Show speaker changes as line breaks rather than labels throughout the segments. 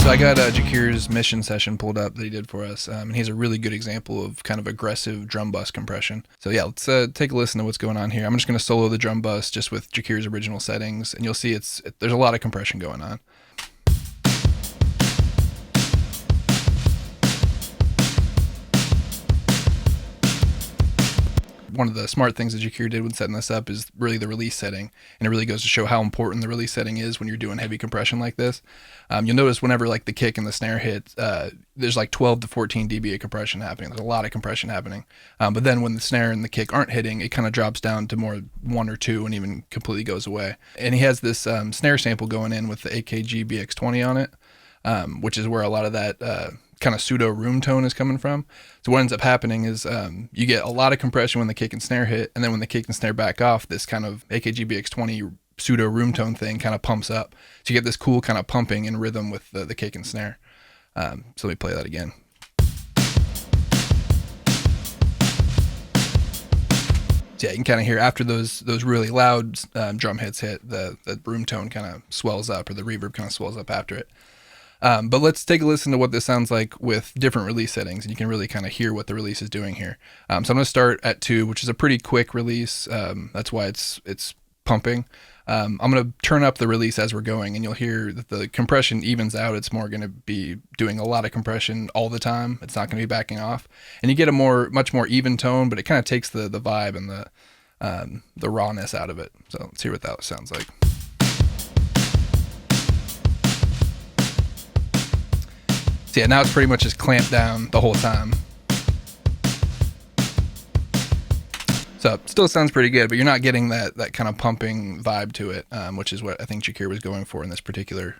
So I got Jakir's mission session pulled up that he did for us, and he has a really good example of kind of aggressive drum bus compression. So yeah, let's take a listen to what's going on here. I'm just going to solo the drum bus just with Jakir's original settings, and you'll see there's a lot of compression going on. One of the smart things that Jakir did when setting this up is really the release setting, and it really goes to show how important the release setting is when you're doing heavy compression like this. You'll notice whenever like the kick and the snare hit, there's like 12 to 14 dB of compression happening. There's a lot of compression happening. But then when the snare and the kick aren't hitting, it kind of drops down to more 1 or 2 and even completely goes away. And he has this snare sample going in with the AKG BX20 on it, which is where a lot of that kind of pseudo room tone is coming from. So what ends up happening is you get a lot of compression when the kick and snare hit, and then when the kick and snare back off, this kind of AKG BX20 pseudo room tone thing kind of pumps up. So you get this cool kind of pumping in rhythm with the kick and snare. So let me play that again. So yeah, you can kind of hear after those really loud drum hits hit, the room tone kind of swells up, or the reverb kind of swells up after it. But let's take a listen to what this sounds like with different release settings, and you can really kind of hear what the release is doing here. So I'm going to start at 2, which is a pretty quick release. That's why it's pumping. I'm going to turn up the release as we're going, and you'll hear that the compression evens out. It's more going to be doing a lot of compression all the time. It's not going to be backing off, and you get a much more even tone, but it kind of takes the vibe and the rawness out of it. So let's hear what that sounds like. So yeah, now it's pretty much just clamped down the whole time. So it still sounds pretty good, but you're not getting that kind of pumping vibe to it, which is what I think Jakir was going for in this particular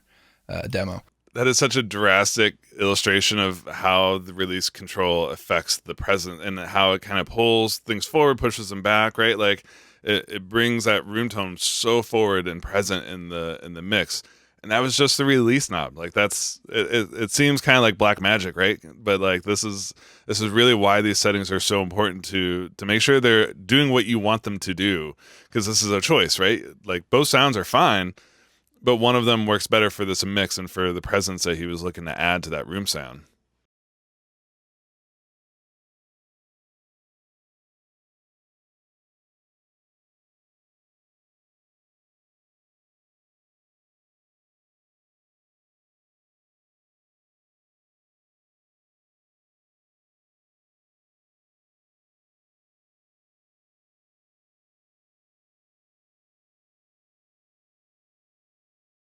demo.
That is such a drastic illustration of how the release control affects the present and how it kind of pulls things forward, pushes them back, right? Like it brings that room tone so forward and present in the mix. And that was just the release knob. Like it seems kind of like black magic, right? But like this is really why these settings are so important to make sure they're doing what you want them to do, because this is a choice, right? Like both sounds are fine, but one of them works better for this mix and for the presence that he was looking to add to that room sound.